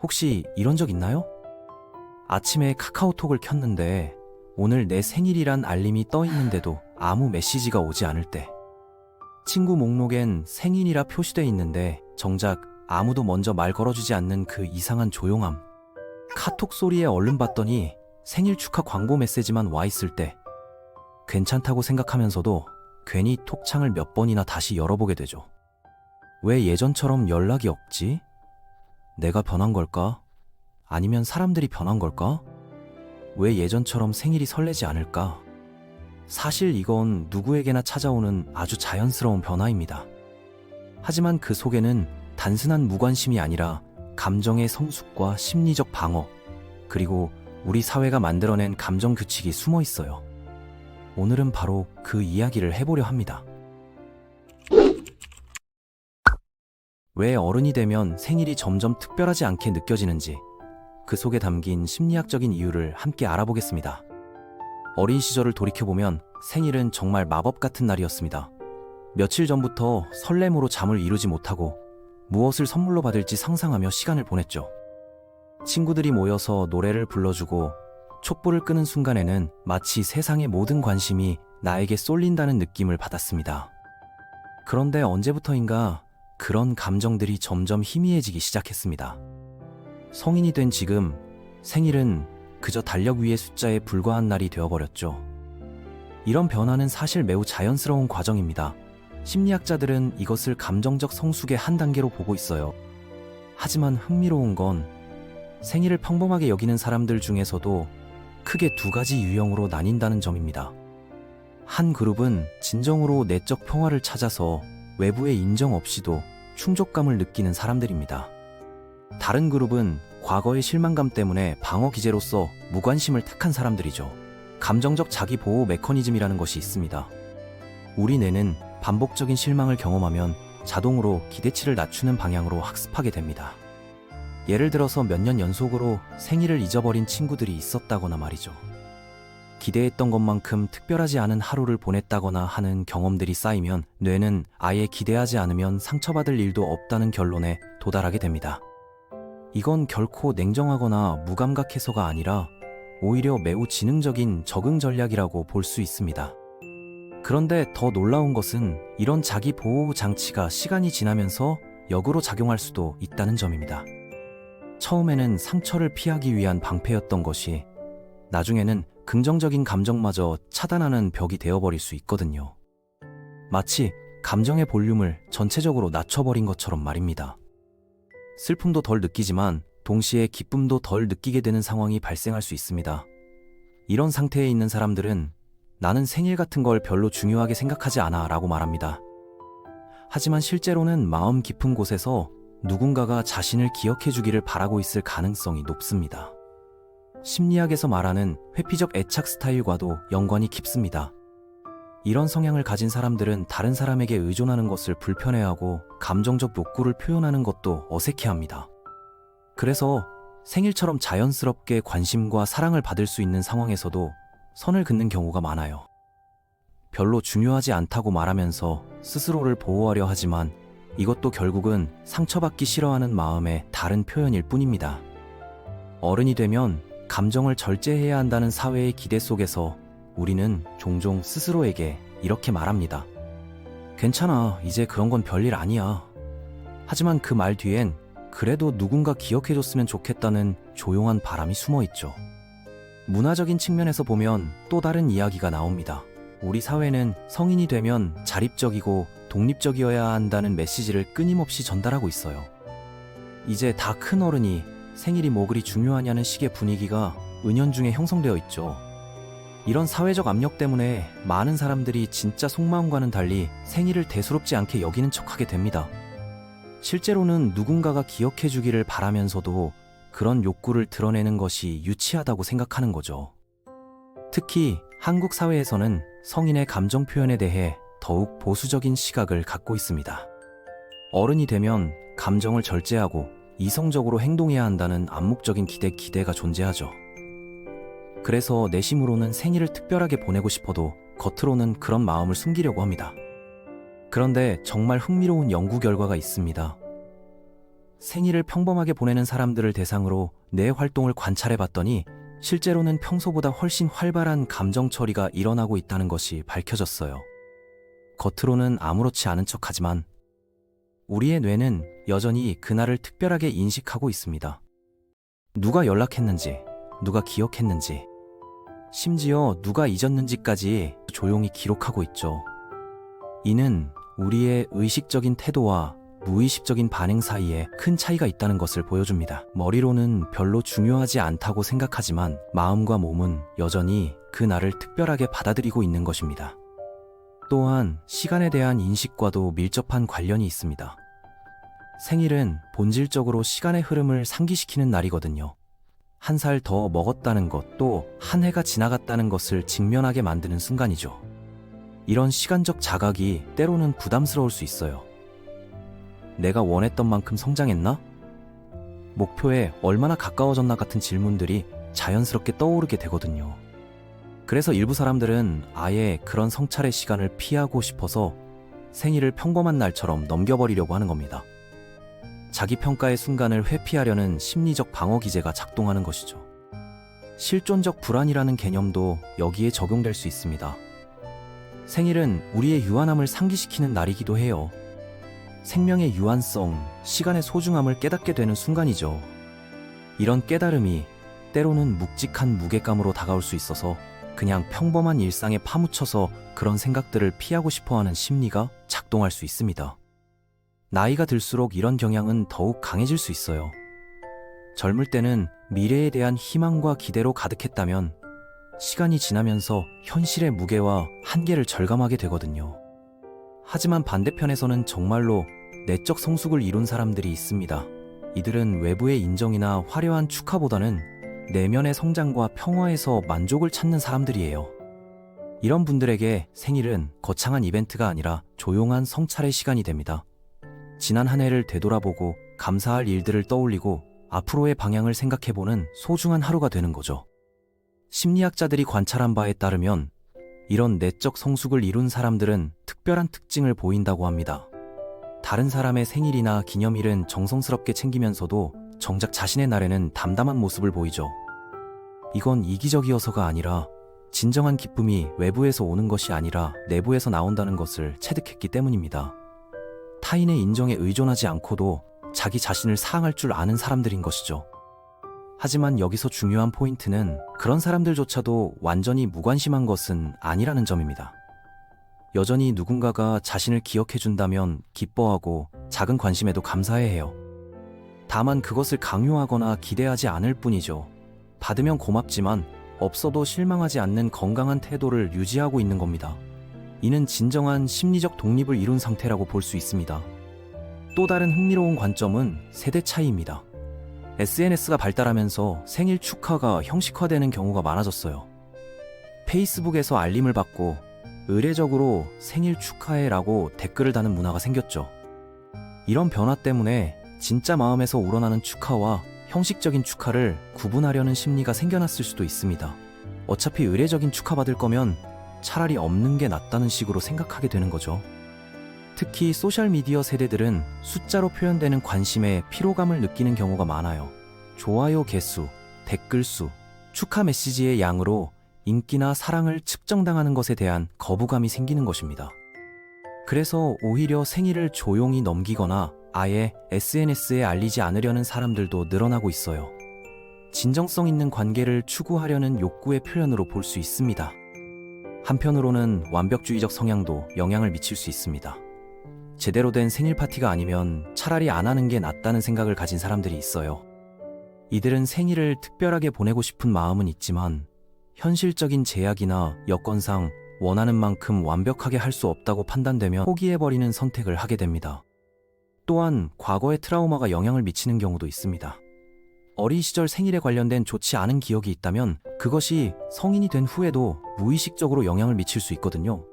혹시 이런 적 있나요? 아침에 카카오톡을 켰는데 오늘 내 생일이란 알림이 떠 있는데도 아무 메시지가 오지 않을 때, 친구 목록엔 생일이라 표시돼 있는데 정작 아무도 먼저 말 걸어주지 않는 그 이상한 조용함. 카톡 소리에 얼른 봤더니 생일 축하 광고 메시지만 와 있을 때, 괜찮다고 생각하면서도 괜히 톡창을 몇 번이나 다시 열어보게 되죠. 왜 예전처럼 연락이 없지? 내가 변한 걸까? 아니면 사람들이 변한 걸까? 왜 예전처럼 생일이 설레지 않을까? 사실 이건 누구에게나 찾아오는 아주 자연스러운 변화입니다. 하지만 그 속에는 단순한 무관심이 아니라 감정의 성숙과 심리적 방어, 그리고 우리 사회가 만들어낸 감정 규칙이 숨어 있어요. 오늘은 바로 그 이야기를 해보려 합니다. 왜 어른이 되면 생일이 점점 특별하지 않게 느껴지는지, 그 속에 담긴 심리학적인 이유를 함께 알아보겠습니다. 어린 시절을 돌이켜보면 생일은 정말 마법 같은 날이었습니다. 며칠 전부터 설렘으로 잠을 이루지 못하고 무엇을 선물로 받을지 상상하며 시간을 보냈죠. 친구들이 모여서 노래를 불러주고 촛불을 끄는 순간에는 마치 세상의 모든 관심이 나에게 쏠린다는 느낌을 받았습니다. 그런데 언제부터인가 그런 감정들이 점점 희미해지기 시작했습니다. 성인이 된 지금 생일은 그저 달력 위의 숫자에 불과한 날이 되어버렸죠. 이런 변화는 사실 매우 자연스러운 과정입니다. 심리학자들은 이것을 감정적 성숙의 한 단계로 보고 있어요. 하지만 흥미로운 건 생일을 평범하게 여기는 사람들 중에서도 크게 두 가지 유형으로 나뉜다는 점입니다. 한 그룹은 진정으로 내적 평화를 찾아서 외부의 인정 없이도 충족감을 느끼는 사람들입니다. 다른 그룹은 과거의 실망감 때문에 방어 기제로서 무관심을 택한 사람들이죠. 감정적 자기 보호 메커니즘이라는 것이 있습니다. 우리 뇌는 반복적인 실망을 경험하면 자동으로 기대치를 낮추는 방향으로 학습하게 됩니다. 예를 들어서 몇 년 연속으로 생일을 잊어버린 친구들이 있었다거나 말이죠. 기대했던 것만큼 특별하지 않은 하루를 보냈다거나 하는 경험들이 쌓이면 뇌는 아예 기대하지 않으면 상처받을 일도 없다는 결론에 도달하게 됩니다. 이건 결코 냉정하거나 무감각해서가 아니라 오히려 매우 지능적인 적응 전략이라고 볼 수 있습니다. 그런데 더 놀라운 것은 이런 자기 보호 장치가 시간이 지나면서 역으로 작용할 수도 있다는 점입니다. 처음에는 상처를 피하기 위한 방패였던 것이 나중에는 긍정적인 감정마저 차단하는 벽이 되어버릴 수 있거든요. 마치 감정의 볼륨을 전체적으로 낮춰버린 것처럼 말입니다. 슬픔도 덜 느끼지만 동시에 기쁨도 덜 느끼게 되는 상황이 발생할 수 있습니다. 이런 상태에 있는 사람들은 나는 생일 같은 걸 별로 중요하게 생각하지 않아 라고 말합니다. 하지만 실제로는 마음 깊은 곳에서 누군가가 자신을 기억해 주기를 바라고 있을 가능성이 높습니다. 심리학에서 말하는 회피적 애착 스타일과도 연관이 깊습니다. 이런 성향을 가진 사람들은 다른 사람에게 의존하는 것을 불편해하고 감정적 욕구를 표현하는 것도 어색해합니다. 그래서 생일처럼 자연스럽게 관심과 사랑을 받을 수 있는 상황에서도 선을 긋는 경우가 많아요. 별로 중요하지 않다고 말하면서 스스로를 보호하려 하지만 이것도 결국은 상처받기 싫어하는 마음의 다른 표현일 뿐입니다. 어른이 되면 감정을 절제해야 한다는 사회의 기대 속에서 우리는 종종 스스로에게 이렇게 말합니다. 괜찮아, 이제 그런 건 별일 아니야. 하지만 그 말 뒤엔 그래도 누군가 기억해줬으면 좋겠다는 조용한 바람이 숨어 있죠. 문화적인 측면에서 보면 또 다른 이야기가 나옵니다. 우리 사회는 성인이 되면 자립적이고 독립적이어야 한다는 메시지를 끊임없이 전달하고 있어요. 이제 다 큰 어른이 생일이 뭐 그리 중요하냐는 식의 분위기가 은연중에 형성되어 있죠. 이런 사회적 압력 때문에 많은 사람들이 진짜 속마음과는 달리 생일을 대수롭지 않게 여기는 척하게 됩니다. 실제로는 누군가가 기억해 주기를 바라면서도 그런 욕구를 드러내는 것이 유치하다고 생각하는 거죠. 특히 한국 사회에서는 성인의 감정 표현에 대해 더욱 보수적인 시각을 갖고 있습니다. 어른이 되면 감정을 절제하고 이성적으로 행동해야 한다는 암묵적인 기대가 존재하죠. 그래서 내심으로는 생일을 특별하게 보내고 싶어도 겉으로는 그런 마음을 숨기려고 합니다. 그런데 정말 흥미로운 연구 결과가 있습니다. 생일을 평범하게 보내는 사람들을 대상으로 내 활동을 관찰해 봤더니 실제로는 평소보다 훨씬 활발한 감정 처리가 일어나고 있다는 것이 밝혀졌어요. 겉으로는 아무렇지 않은 척하지만 우리의 뇌는 여전히 그날을 특별하게 인식하고 있습니다. 누가 연락했는지, 누가 기억했는지, 심지어 누가 잊었는지까지 조용히 기록하고 있죠. 이는 우리의 의식적인 태도와 무의식적인 반응 사이에 큰 차이가 있다는 것을 보여줍니다. 머리로는 별로 중요하지 않다고 생각하지만 마음과 몸은 여전히 그 날을 특별하게 받아들이고 있는 것입니다. 또한 시간에 대한 인식과도 밀접한 관련이 있습니다. 생일은 본질적으로 시간의 흐름을 상기시키는 날이거든요. 한 살 더 먹었다는 것, 또 한 해가 지나갔다는 것을 직면하게 만드는 순간이죠. 이런 시간적 자각이 때로는 부담스러울 수 있어요. 내가 원했던 만큼 성장했나? 목표에 얼마나 가까워졌나 같은 질문들이 자연스럽게 떠오르게 되거든요. 그래서 일부 사람들은 아예 그런 성찰의 시간을 피하고 싶어서 생일을 평범한 날처럼 넘겨버리려고 하는 겁니다. 자기 평가의 순간을 회피하려는 심리적 방어 기제가 작동하는 것이죠. 실존적 불안이라는 개념도 여기에 적용될 수 있습니다. 생일은 우리의 유한함을 상기시키는 날이기도 해요. 생명의 유한성, 시간의 소중함을 깨닫게 되는 순간이죠. 이런 깨달음이 때로는 묵직한 무게감으로 다가올 수 있어서 그냥 평범한 일상에 파묻혀서 그런 생각들을 피하고 싶어하는 심리가 작동할 수 있습니다. 나이가 들수록 이런 경향은 더욱 강해질 수 있어요. 젊을 때는 미래에 대한 희망과 기대로 가득했다면 시간이 지나면서 현실의 무게와 한계를 절감하게 되거든요. 하지만 반대편에서는 정말로 내적 성숙을 이룬 사람들이 있습니다. 이들은 외부의 인정이나 화려한 축하보다는 내면의 성장과 평화에서 만족을 찾는 사람들이에요. 이런 분들에게 생일은 거창한 이벤트가 아니라 조용한 성찰의 시간이 됩니다. 지난 한 해를 되돌아보고 감사할 일들을 떠올리고 앞으로의 방향을 생각해보는 소중한 하루가 되는 거죠. 심리학자들이 관찰한 바에 따르면 이런 내적 성숙을 이룬 사람들은 특별한 특징을 보인다고 합니다. 다른 사람의 생일이나 기념일은 정성스럽게 챙기면서도 정작 자신의 날에는 담담한 모습을 보이죠. 이건 이기적이어서가 아니라 진정한 기쁨이 외부에서 오는 것이 아니라 내부에서 나온다는 것을 체득했기 때문입니다. 타인의 인정에 의존하지 않고도 자기 자신을 사랑할 줄 아는 사람들인 것이죠. 하지만 여기서 중요한 포인트는 그런 사람들조차도 완전히 무관심한 것은 아니라는 점입니다. 여전히 누군가가 자신을 기억해준다면 기뻐하고 작은 관심에도 감사해해요. 다만 그것을 강요하거나 기대하지 않을 뿐이죠. 받으면 고맙지만 없어도 실망하지 않는 건강한 태도를 유지하고 있는 겁니다. 이는 진정한 심리적 독립을 이룬 상태라고 볼 수 있습니다. 또 다른 흥미로운 관점은 세대 차이입니다. SNS가 발달하면서 생일 축하가 형식화되는 경우가 많아졌어요. 페이스북에서 알림을 받고 의례적으로 생일 축하해라고 댓글을 다는 문화가 생겼죠. 이런 변화 때문에 진짜 마음에서 우러나는 축하와 형식적인 축하를 구분하려는 심리가 생겨났을 수도 있습니다. 어차피 의례적인 축하받을 거면 차라리 없는 게 낫다는 식으로 생각하게 되는 거죠. 특히 소셜미디어 세대들은 숫자로 표현되는 관심에 피로감을 느끼는 경우가 많아요. 좋아요 개수, 댓글 수, 축하 메시지의 양으로 인기나 사랑을 측정당하는 것에 대한 거부감이 생기는 것입니다. 그래서 오히려 생일을 조용히 넘기거나 아예 SNS에 알리지 않으려는 사람들도 늘어나고 있어요. 진정성 있는 관계를 추구하려는 욕구의 표현으로 볼 수 있습니다. 한편으로는 완벽주의적 성향도 영향을 미칠 수 있습니다. 제대로 된 생일 파티가 아니면 차라리 안 하는 게 낫다는 생각을 가진 사람들이 있어요. 이들은 생일을 특별하게 보내고 싶은 마음은 있지만 현실적인 제약이나 여건상 원하는 만큼 완벽하게 할 수 없다고 판단되면 포기해버리는 선택을 하게 됩니다. 또한 과거의 트라우마가 영향을 미치는 경우도 있습니다. 어린 시절 생일에 관련된 좋지 않은 기억이 있다면 그것이 성인이 된 후에도 무의식적으로 영향을 미칠 수 있거든요.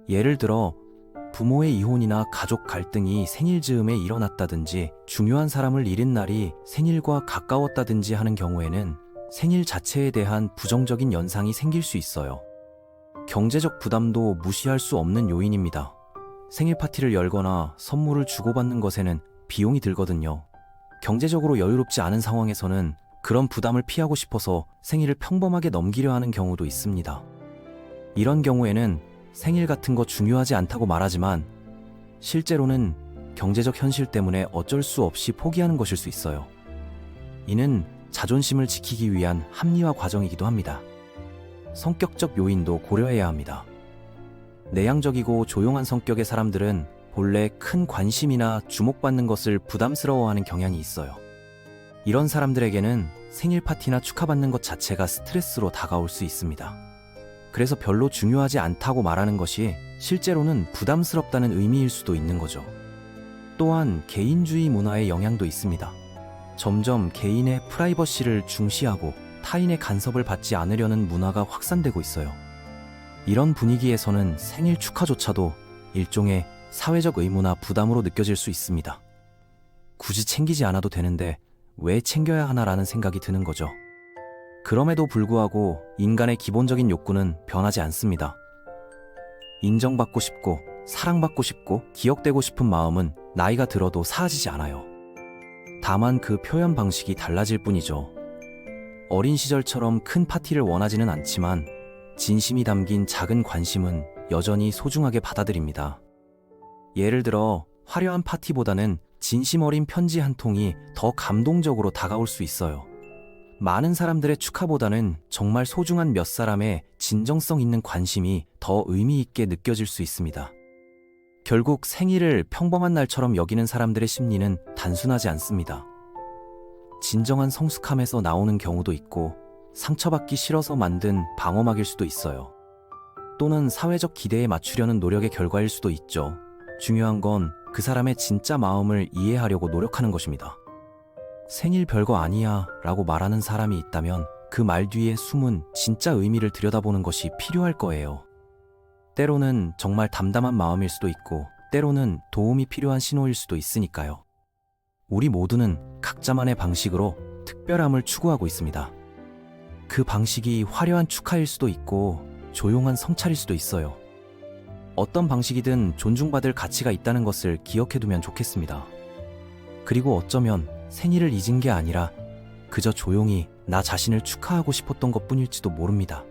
예를 들어 부모의 이혼이나 가족 갈등이 생일 즈음에 일어났다든지 중요한 사람을 잃은 날이 생일과 가까웠다든지 하는 경우에는 생일 자체에 대한 부정적인 연상이 생길 수 있어요. 경제적 부담도 무시할 수 없는 요인입니다. 생일 파티를 열거나 선물을 주고받는 것에는 비용이 들거든요. 경제적으로 여유롭지 않은 상황에서는 그런 부담을 피하고 싶어서 생일을 평범하게 넘기려 하는 경우도 있습니다. 이런 경우에는 생일 같은 거 중요하지 않다고 말하지만 실제로는 경제적 현실 때문에 어쩔 수 없이 포기하는 것일 수 있어요. 이는 자존심을 지키기 위한 합리화 과정이기도 합니다. 성격적 요인도 고려해야 합니다. 내향적이고 조용한 성격의 사람들은 본래 큰 관심이나 주목받는 것을 부담스러워하는 경향이 있어요. 이런 사람들에게는 생일 파티나 축하받는 것 자체가 스트레스로 다가올 수 있습니다. 그래서 별로 중요하지 않다고 말하는 것이 실제로는 부담스럽다는 의미일 수도 있는 거죠. 또한 개인주의 문화의 영향도 있습니다. 점점 개인의 프라이버시를 중시하고 타인의 간섭을 받지 않으려는 문화가 확산되고 있어요. 이런 분위기에서는 생일 축하조차도 일종의 사회적 의무나 부담으로 느껴질 수 있습니다. 굳이 챙기지 않아도 되는데 왜 챙겨야 하나라는 생각이 드는 거죠. 그럼에도 불구하고 인간의 기본적인 욕구는 변하지 않습니다. 인정받고 싶고 사랑받고 싶고 기억되고 싶은 마음은 나이가 들어도 사라지지 않아요. 다만 그 표현 방식이 달라질 뿐이죠. 어린 시절처럼 큰 파티를 원하지는 않지만 진심이 담긴 작은 관심은 여전히 소중하게 받아들입니다. 예를 들어 화려한 파티보다는 진심 어린 편지 한 통이 더 감동적으로 다가올 수 있어요. 많은 사람들의 축하보다는 정말 소중한 몇 사람의 진정성 있는 관심이 더 의미 있게 느껴질 수 있습니다. 결국 생일을 평범한 날처럼 여기는 사람들의 심리는 단순하지 않습니다. 진정한 성숙함에서 나오는 경우도 있고 상처받기 싫어서 만든 방어막일 수도 있어요. 또는 사회적 기대에 맞추려는 노력의 결과일 수도 있죠. 중요한 건 그 사람의 진짜 마음을 이해하려고 노력하는 것입니다. 생일 별거 아니야 라고 말하는 사람이 있다면 그 말 뒤에 숨은 진짜 의미를 들여다보는 것이 필요할 거예요. 때로는 정말 담담한 마음일 수도 있고 때로는 도움이 필요한 신호일 수도 있으니까요. 우리 모두는 각자만의 방식으로 특별함을 추구하고 있습니다. 그 방식이 화려한 축하일 수도 있고 조용한 성찰일 수도 있어요. 어떤 방식이든 존중받을 가치가 있다는 것을 기억해두면 좋겠습니다. 그리고 어쩌면 생일을 잊은 게 아니라 그저 조용히 나 자신을 축하하고 싶었던 것뿐일지도 모릅니다.